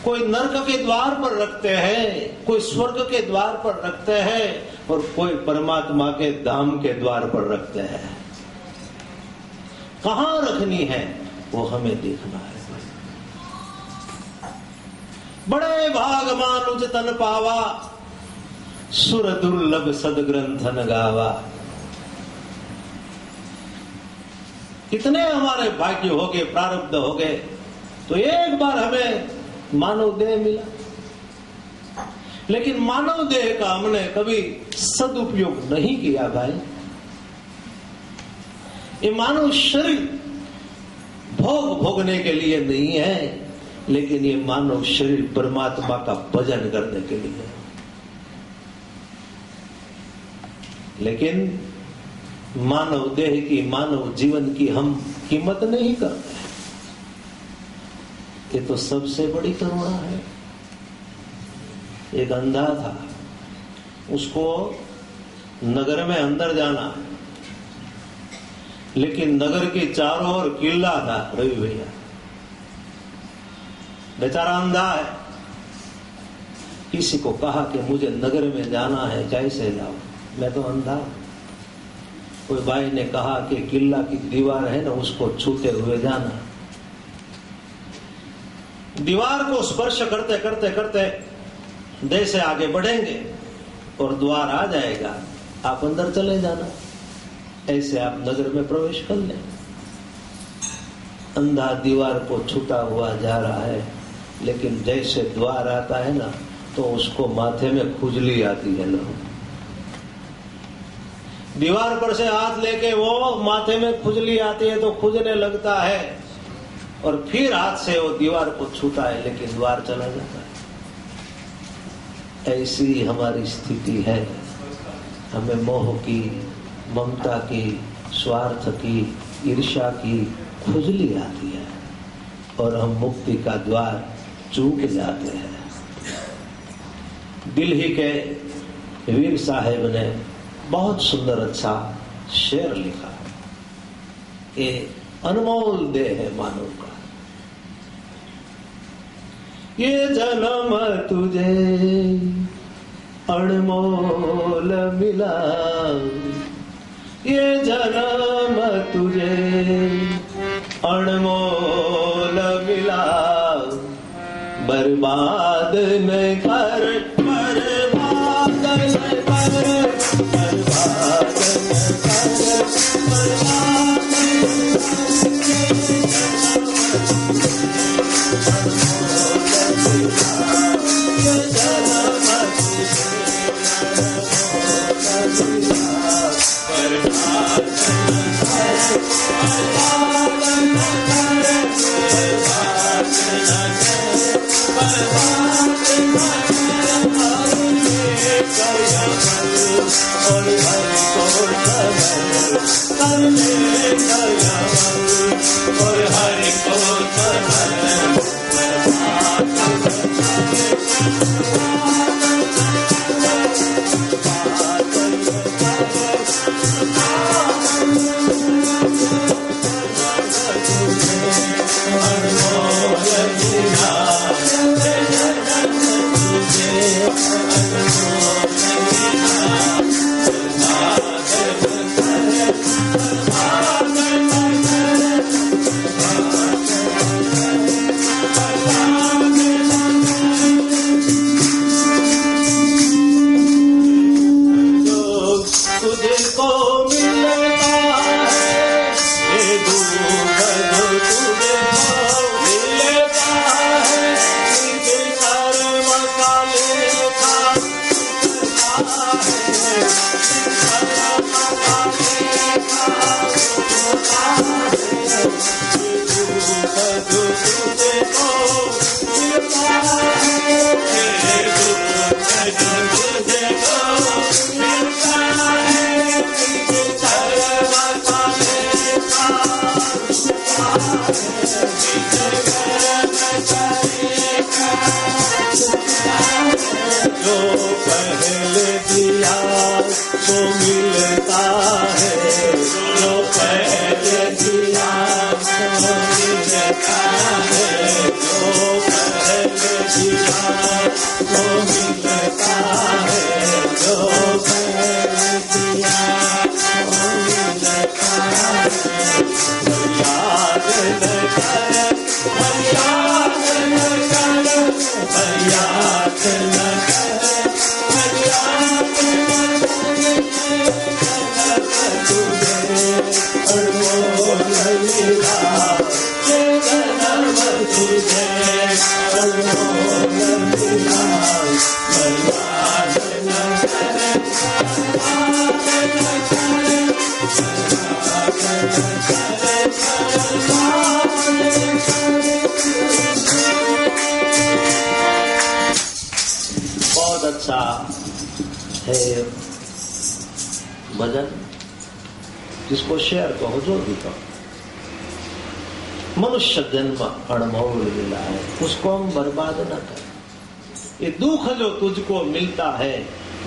कोई नरक के द्वार पर रखते हैं, कोई स्वर्ग के द्वार पर रखते हैं और कोई परमात्मा के धाम के द्वार पर रखते हैं। कहां रखनी है वो हमें देखना है। बड़े भाग मानुज तन पावा, सुर दुर्लभ सदग्रंथन गावा। कितने हमारे भाग्य हो गए, प्रारब्ध हो गए, तो एक बार हमें मानव देह मिला, लेकिन मानव देह का हमने कभी सदुपयोग नहीं किया भाई। ये मानव शरीर भोग भोगने के लिए नहीं है, लेकिन ये मानव शरीर परमात्मा का भजन करने के लिए है। लेकिन मानव देह की, मानव जीवन की हम कीमत नहीं करते। ये तो सबसे बड़ी करुणा है। एक अंधा था, उसको नगर में अंदर जाना है, लेकिन नगर के चारों ओर किला था। रवि भैया बेचारा अंधा है, किसी को कहा कि मुझे नगर में जाना है, कैसे जाऊं, मैं तो अंधा। कोई भाई ने कहा कि किला की दीवार है ना, उसको छूते हुए जाना। दीवार को स्पर्श करते करते करते जैसे आगे बढ़ेंगे और द्वार आ जाएगा, आप अंदर चले जाना। ऐसे आप नगर में प्रवेश कर लें। अंधा दीवार को छूता हुआ जा रहा है, लेकिन जैसे द्वार आता है ना, तो उसको माथे में खुजली आती है ना। दीवार पर से हाथ लेके वो माथे में खुजली आती है तो खुजने लगता है, और फिर हाथ से वो दीवार को छूता है, लेकिन द्वार चला जाता है। ऐसी हमारी स्थिति है। हमें मोह की, ममता की, स्वार्थ की, ईर्ष्या की खुजली आती है और हम मुक्ति का द्वार चूक जाते हैं। दिल्ली के वीर साहेब ने बहुत सुंदर अच्छा शेर लिखा। ये अनमोल देह है मानव का। ये जन्म तुझे अनमोल मिला, ये जन्म तुझे अनमोल मिला, बर्बाद न कर, बर्बाद न कर, बर्बाद न कर, बर्बाद बहुत अच्छा है भजन, जिसको शेयर कहो जो भी कहो। मनुष्य जन्म अनमोल मिला है, उसको हम बर्बाद न करें। ये दुख जो तुझको मिलता है,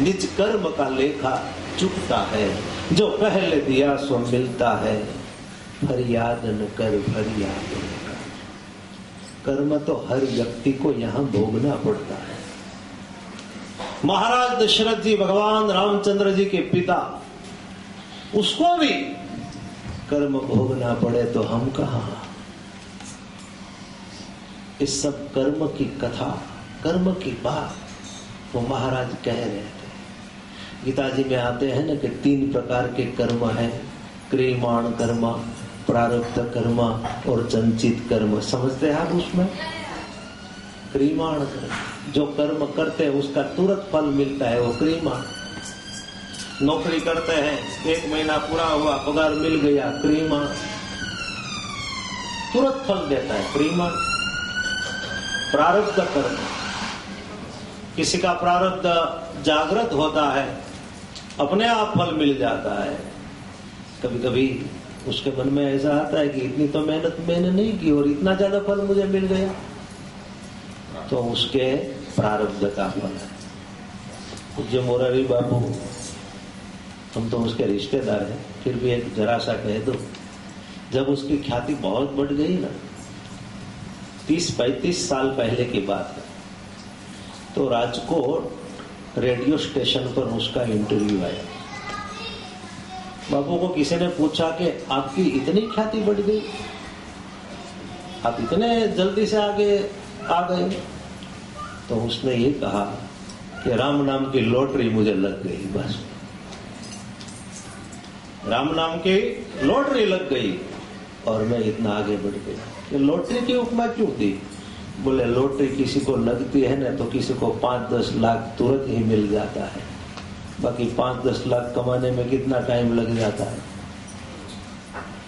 निज कर्म का लेखा चुकता है। जो पहले दिया सो मिलता है, फरियाद न कर फरियाद न कर। कर्म तो हर व्यक्ति को यहाँ भोगना पड़ता है। महाराज दशरथ जी भगवान रामचंद्र जी के पिता, उसको भी कर्म भोगना पड़े तो हम कहाँ। इस सब कर्म की कथा, कर्म की बात वो महाराज कह रहे थे। गीता जी में आते हैं ना कि 3 प्रकार के कर्म है, क्रियमाण कर्म, प्रारब्ध कर्म और संचित कर्म। समझते हैं आप उसमें? क्रियमाण कर्म, जो कर्म करते हैं उसका तुरंत फल मिलता है, वो क्रियमाण। नौकरी करते हैं, 1 महीना पूरा हुआ, पगार मिल गया, क्रियमाण, तुरंत फल देता है, क्रियमाण। प्रारब्ध कर्म, किसी का प्रारब्ध जागृत होता है, अपने आप फल मिल जाता है। कभी कभी उसके मन में ऐसा आता है कि इतनी तो मेहनत मैंने नहीं की और इतना ज्यादा फल मुझे मिल गया, तो उसके प्रारब्ध का फल है। पूज्य मोरारी बाबू, हम तो उसके रिश्तेदार हैं, फिर भी एक जरा सा कह दो, जब उसकी ख्याति बहुत बढ़ गई ना, 30-35 साल पहले की बात है, तो राजकोट रेडियो स्टेशन पर उसका इंटरव्यू आया। बाबू को किसी ने पूछा कि आपकी इतनी ख्याति बढ़ गई, आप इतने जल्दी से आगे आ गए? तो उसने ये कहा कि राम नाम की लॉटरी मुझे लग गई, बस राम नाम की लॉटरी लग गई और मैं इतना आगे बढ़ गया। कि लॉटरी की उपमा क्यों दी? बोले लॉटरी किसी को लगती है ना, तो किसी को 5-10 लाख तुरंत ही मिल जाता है, बाकी 5-10 लाख कमाने में कितना टाइम लग जाता है।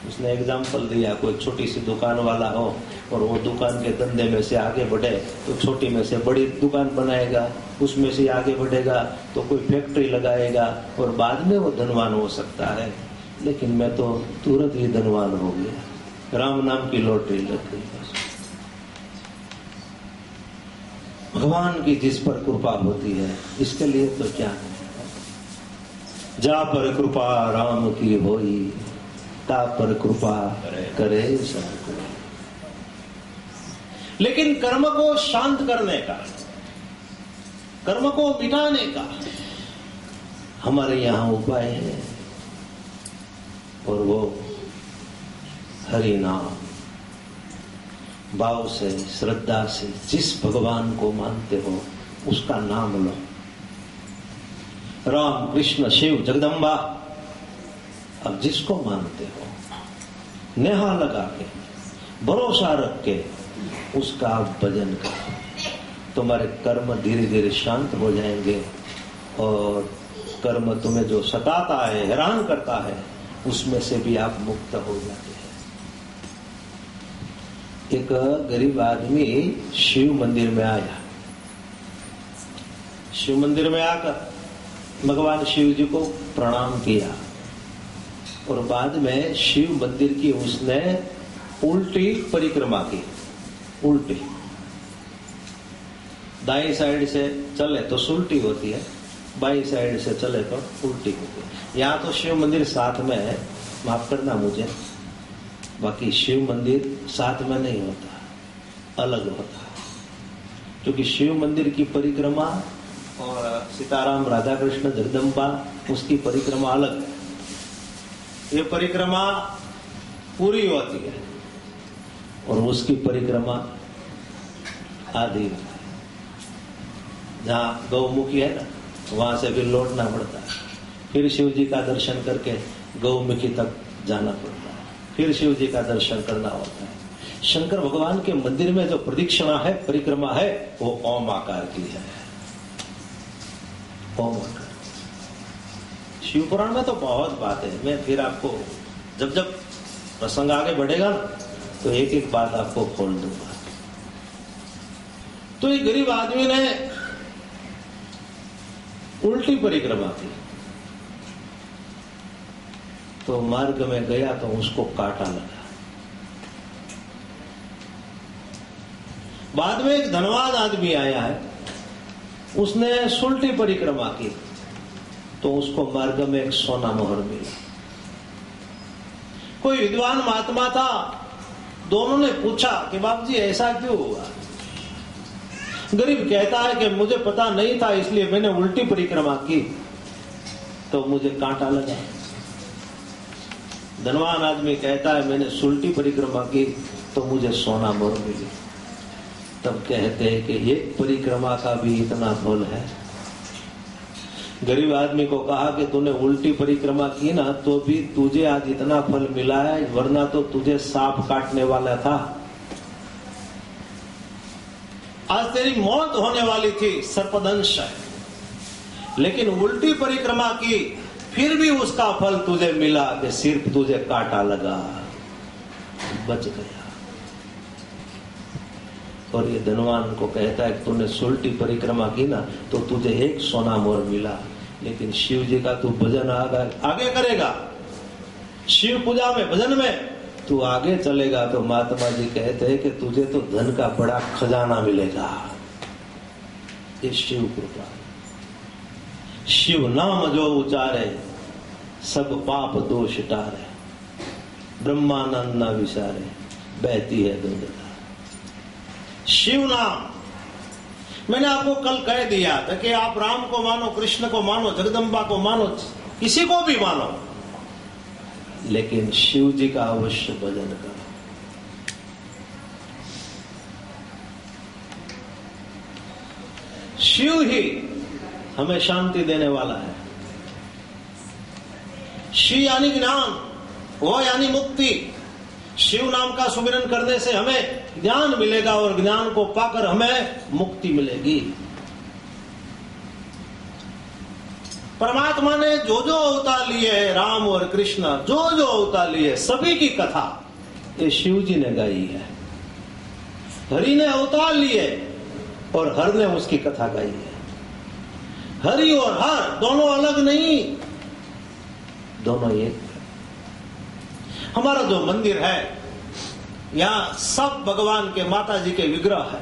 उसने एग्जाम्पल दिया, कोई छोटी सी दुकान वाला हो और वो दुकान के धंधे में से आगे बढ़े तो छोटी में से बड़ी दुकान बनाएगा, उसमें से आगे बढ़ेगा तो कोई फैक्ट्री लगाएगा और बाद में वो धनवान हो सकता है। लेकिन मैं तो तुरंत ही धनवान हो गया, राम नाम की लॉटरी लग गई। बस भगवान की जिस पर कृपा होती है, इसके लिए तो क्या है। जा पर कृपा राम की होई, ता पर कृपा करे सब कोई। लेकिन कर्म को शांत करने का, कर्म को मिटाने का हमारे यहां उपाय है, और वो हरि नाम। भाव से, श्रद्धा से जिस भगवान को मानते हो उसका नाम लो। राम, कृष्ण, शिव, जगदम्बा, अब जिसको मानते हो नेहा लगा के, भरोसा रख के उसका आप भजन करो। तुम्हारे कर्म धीरे धीरे शांत हो जाएंगे और कर्म तुम्हें जो सताता है, हैरान करता है, उसमें से भी आप मुक्त हो जाते हैं। एक गरीब आदमी शिव मंदिर में आया। शिव मंदिर में आकर भगवान शिव जी को प्रणाम किया और बाद में शिव मंदिर की उसने उल्टी परिक्रमा की। उल्टी, दाई साइड से चले तो सुलटी होती है, बाई साइड से चले तो उल्टी होती है। यहाँ तो शिव मंदिर साथ में है, माफ करना मुझे, बाकी शिव मंदिर साथ में नहीं होता, अलग होता है। क्योंकि शिव मंदिर की परिक्रमा और सीताराम राधा कृष्ण जगदम्बा उसकी परिक्रमा अलग है। ये परिक्रमा पूरी होती है और उसकी परिक्रमा आधी होती है। जहां गौमुखी है ना, वहां से फिर लौटना पड़ता है, फिर शिव जी का दर्शन करके गौमुखी तक जाना पड़ता है, फिर शिव जी का दर्शन करना होता है। शंकर भगवान के मंदिर में जो प्रदक्षिणा है, परिक्रमा है, वो ओम आकार की है। ओम आकार। शिव पुराण में तो बहुत बात है, मैं फिर आपको जब जब प्रसंग आगे बढ़ेगा ना तो एक एक बात आपको खोल दूंगा। तो एक गरीब आदमी ने उल्टी परिक्रमा की, तो मार्ग में गया तो उसको कांटा लगा। बाद में एक धनवान आदमी आया है, उसने सुलटी परिक्रमा की तो उसको मार्ग में एक सोना मोहर मिला। कोई विद्वान महात्मा था, दोनों ने पूछा कि बाप जी ऐसा क्यों हुआ। गरीब कहता है कि मुझे पता नहीं था इसलिए मैंने उल्टी परिक्रमा की तो मुझे कांटा लगा। धनवान आदमी कहता है मैंने सुलटी परिक्रमा की तो मुझे सोना मोहर मिली। तब कहते हैं कि एक परिक्रमा का भी इतना फल है। गरीब आदमी को कहा कि तूने उल्टी परिक्रमा की ना तो भी तुझे आज इतना फल मिला है, वरना तो तुझे सांप काटने वाला था, आज तेरी मौत होने वाली थी, सर्पदंश है। लेकिन उल्टी परिक्रमा की फिर भी उसका फल तुझे मिला कि सिर्फ तुझे कांटा लगा, बच गया। और ये धनवान को कहता है कि तूने सुलटी परिक्रमा की ना तो तुझे एक सोना मोहर मिला, लेकिन शिव जी का तू भजन आगे करेगा, शिव पूजा में भजन में तू आगे चलेगा तो महात्मा जी कहते हैं कि तुझे तो धन का बड़ा खजाना मिलेगा। ये शिव कृपा। शिव नाम जो उचारे सब पाप दोष टारे, ब्रह्मानंद ना विचारे बहती है दुनिया। शिव नाम, मैंने आपको कल कह दिया था कि आप राम को मानो, कृष्ण को मानो, जगदम्बा को मानो, किसी को भी मानो, लेकिन शिव जी का अवश्य भजन करो। शिव ही हमें शांति देने वाला है। शिव यानी ज्ञान, वो यानी मुक्ति। शिव नाम का सुमिरन करने से हमें ज्ञान मिलेगा और ज्ञान को पाकर हमें मुक्ति मिलेगी। परमात्मा ने जो जो अवतार लिए है, राम और कृष्ण जो जो अवतार लिए, सभी की कथा ये शिव जी ने गाई है। हरि ने अवतार लिए और हर ने उसकी कथा गाई है। हरि और हर दोनों अलग नहीं, दोनों एक। हमारा जो मंदिर है यहाँ सब भगवान के माता जी के विग्रह है,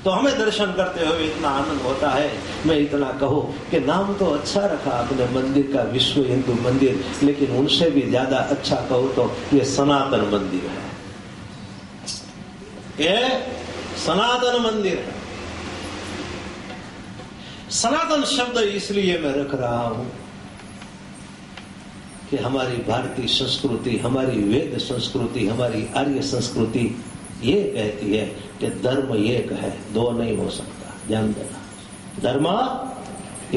तो हमें दर्शन करते हुए इतना आनंद होता है। मैं इतना कहूं कि नाम तो अच्छा रखा आपने मंदिर का, विश्व हिंदू मंदिर, लेकिन उनसे भी ज्यादा अच्छा कहूं तो ये सनातन मंदिर है। ये सनातन मंदिर है। सनातन शब्द इसलिए मैं रख रहा हूं कि हमारी भारतीय संस्कृति, हमारी वेद संस्कृति, हमारी आर्य संस्कृति ये कहती है कि धर्म एक है, दो नहीं हो सकता। ध्यान देना, धर्म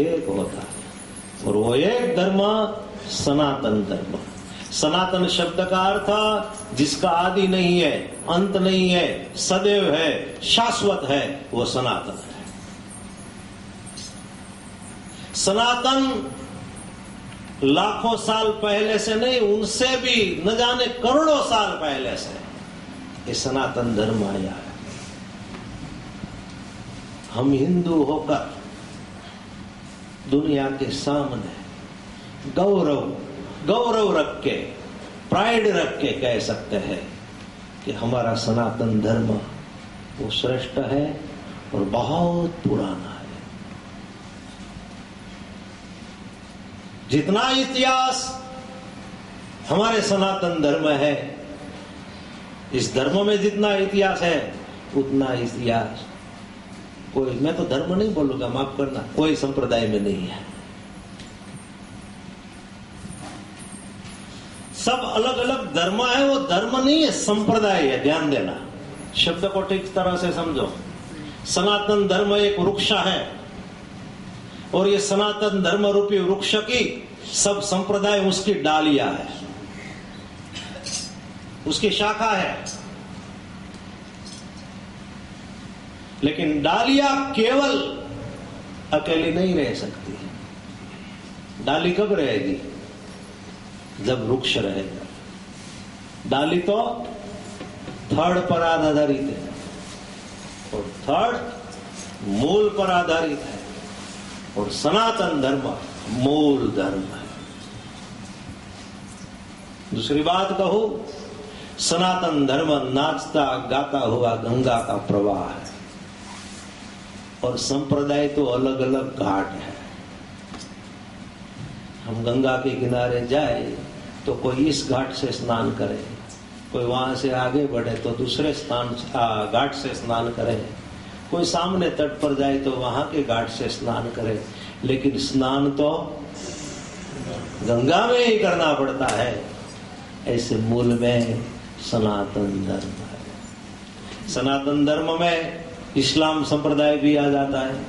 एक होता है और वो एक धर्म सनातन धर्म। सनातन शब्द का अर्थ जिसका आदि नहीं है, अंत नहीं है, सदैव है, शाश्वत है, वो सनातन है। सनातन लाखों साल पहले से नहीं, उनसे भी न जाने करोड़ों साल पहले से ये सनातन धर्म आया है। हम हिंदू होकर दुनिया के सामने गौरव रख के, प्राइड रख के कह सकते हैं कि हमारा सनातन धर्म वो श्रेष्ठ है और बहुत पुराना है। जितना इतिहास हमारे सनातन धर्म है, इस धर्म में जितना इतिहास है उतना इतिहास कोई, मैं तो धर्म नहीं बोलूंगा, माफ करना, कोई संप्रदाय में नहीं है। सब अलग अलग धर्म है, वो धर्म नहीं है, संप्रदाय है। ध्यान देना, शब्द को ठीक तरह से समझो। सनातन धर्म एक वृक्ष है और ये सनातन धर्म रूपी वृक्ष की सब संप्रदाय उसकी डालियां है, उसकी शाखा है। लेकिन डालियां केवल अकेली नहीं रह सकती। डाली कब रहेगी? जब वृक्ष रहेगा। डाली तो थर्ड पर आधारित है और थर्ड मूल पर आधारित है, और सनातन धर्म मूल धर्म है। दूसरी बात कहो, सनातन धर्म नाचता गाता हुआ गंगा का प्रवाह है, और संप्रदाय तो अलग अलग घाट है। हम गंगा के किनारे जाए तो कोई इस घाट से स्नान करे, कोई वहां से आगे बढ़े तो दूसरे घाट से स्नान करे, कोई सामने तट पर जाए तो वहां के घाट से स्नान करे, लेकिन स्नान तो गंगा में ही करना पड़ता है। ऐसे मूल में सनातन धर्म है। सनातन धर्म में इस्लाम संप्रदाय भी आ जाता है,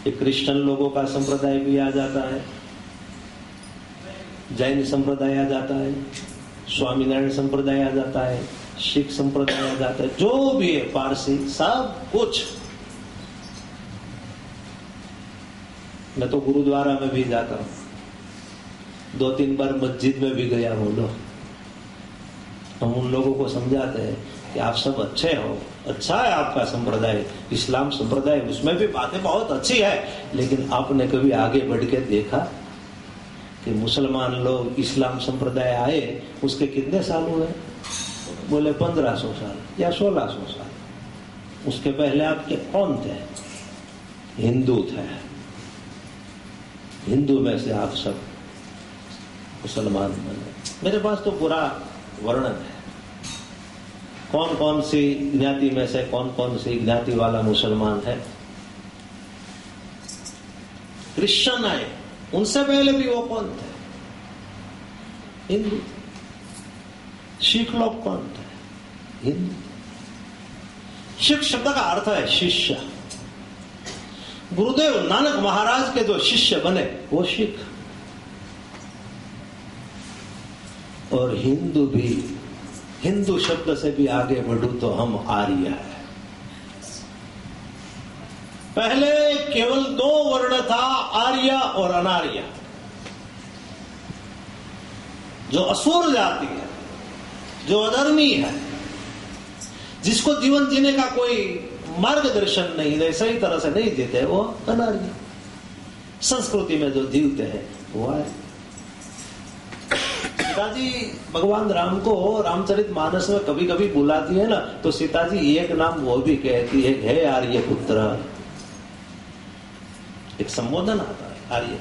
एक क्रिश्चियन लोगों का संप्रदाय भी आ जाता है, जैन संप्रदाय आ जाता है, स्वामीनारायण संप्रदाय आ जाता है, सिख संप्रदाय आ जाता है, जो भी है, पारसी, सब कुछ। मैं तो गुरुद्वारा में भी जाता हूं, 2-3 बार मस्जिद में भी गया हूं। लो, हम उन लोगों को समझाते हैं कि आप सब अच्छे हो, अच्छा है आपका संप्रदाय, इस्लाम संप्रदाय, उसमें भी बातें बहुत अच्छी है, लेकिन आपने कभी आगे बढ़ के देखा कि मुसलमान लोग इस्लाम संप्रदाय आए, उसके कितने साल हुए? बोले 1500 साल या 1600 साल। उसके पहले आपके कौन थे? हिंदू थे। हिंदू में से आप सब मुसलमान बने। मेरे पास तो पूरा वर्णन है, कौन कौन सी ज्ञाति में से कौन कौन सी ज्ञाति वाला मुसलमान है। क्रिश्चियन आए, उनसे पहले भी वो कौन थे? हिंदू। सिख लोग कौन थे? हिंदू। सिख शब्द का अर्थ है शिष्य। गुरुदेव नानक महाराज के जो शिष्य बने वो सिख। और हिंदू भी, हिंदू शब्द से भी आगे बढ़ू तो हम आर्य है। पहले केवल 2 वर्ण था, आर्य और अनार्य। जो असुर जाति है, जो अधर्मी है, जिसको जीवन जीने का कोई मार्गदर्शन नहीं दे, सही तरह से नहीं जीते, वो अनार्य। संस्कृति में जो जीवते हैं वो है। सीता जी भगवान राम को रामचरितमानस में कभी कभी बुलाती है ना, तो सीता जी एक नाम वो भी कहती है, हे आर्य पुत्र। एक संबोधन आता है आर्य।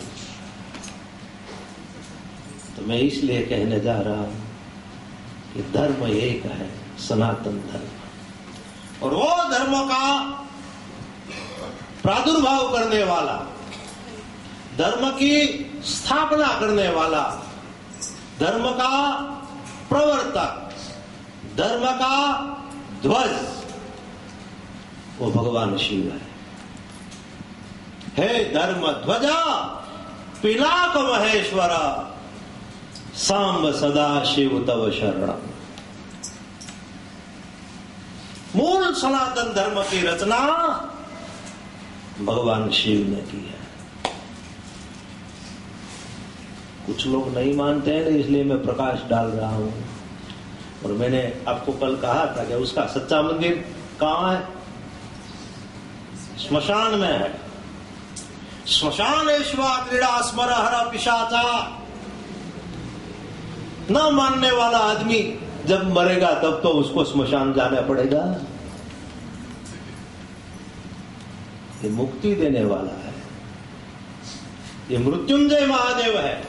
तो मैं इसलिए कहने जा रहा हूं कि धर्म एक है, सनातन धर्म, और वो धर्म का प्रादुर्भाव करने वाला, धर्म की स्थापना करने वाला, धर्म का प्रवर्तक, धर्म का ध्वज, वो भगवान शिव है। हे धर्म ध्वजा पिनाक महेश्वर, सांब सदा शिव तव शरणम। मूल सनातन धर्म की रचना भगवान शिव ने की है। कुछ लोग नहीं मानते हैं, इसलिए मैं प्रकाश डाल रहा हूं। और मैंने आपको कल कहा था कि उसका सच्चा मंदिर कहां है? स्मशान में है। श्मशानेश्वा क्रीड़ा स्मर हर पिशाचा। न मानने वाला आदमी जब मरेगा तब तो उसको स्मशान जाना पड़ेगा। ये मुक्ति देने वाला है, ये मृत्युंजय महादेव है।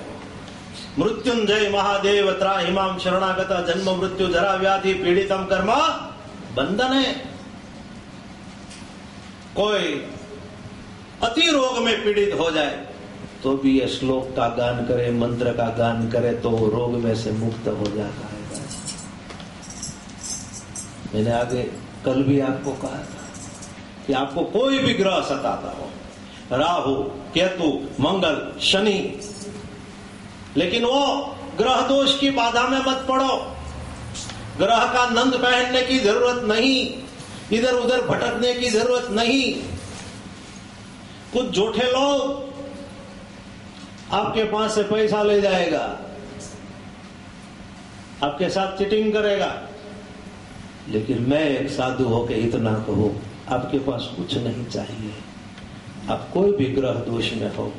मृत्युंजय महादेव त्राहिमाम शरणागत जन्म मृत्यु जरा व्याधि पीड़ितम कर्म बंधन है। कोई अति रोग में पीड़ित हो जाए तो भी ये श्लोक का गान करे, मंत्र का गान करे तो वो रोग में से मुक्त हो जाता है। मैंने आगे कल भी आपको कहा था कि आपको कोई भी ग्रह सताता हो, राहु, केतु, मंगल, शनि, लेकिन वो ग्रह दोष की बाधा में मत पड़ो। ग्रह का नंद पहनने की जरूरत नहीं, इधर उधर भटकने की जरूरत नहीं। कुछ झूठे लोग आपके पास से पैसा ले जाएगा, आपके साथ चिटिंग करेगा, लेकिन मैं एक साधु होकर इतना कहूं, आपके पास कुछ नहीं चाहिए। आप कोई भी ग्रह दोष में हो,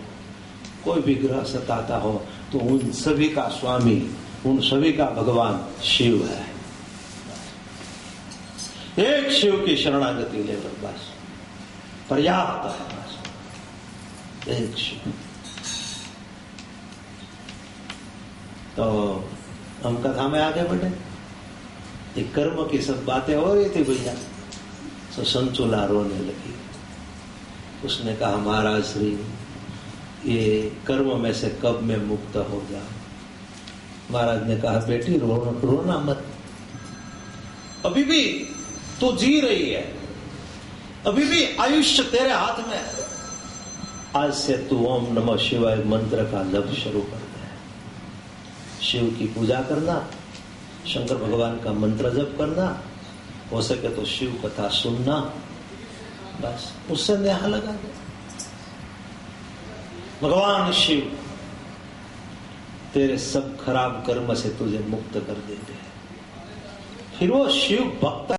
कोई भी ग्रह सताता हो, तो उन सभी का स्वामी, उन सभी का भगवान शिव है। एक शिव की शरणागति लेकर बस पर्याप्त है। बस एक शिव। तो हम कथा में आगे बढ़े। एक कर्म की सब बातें हो रही थी भैया, तो संचुला रोने लगी। उसने कहा महाराज श्री, ये कर्म में से कब मैं मुक्त हो जाऊं? महाराज ने कहा बेटी रोना मत, अभी भी तू जी रही है, अभी भी आयुष्य तेरे हाथ में है। आज से तू ओम नमः शिवाय मंत्र का जप शुरू कर दे। शिव की पूजा करना, शंकर भगवान का मंत्र जप करना, हो सके तो शिव कथा सुनना, बस उससे नेहा लगा दे। भगवान शिव तेरे सब खराब कर्म से तुझे मुक्त कर देते हैं। फिर वो शिव भक्त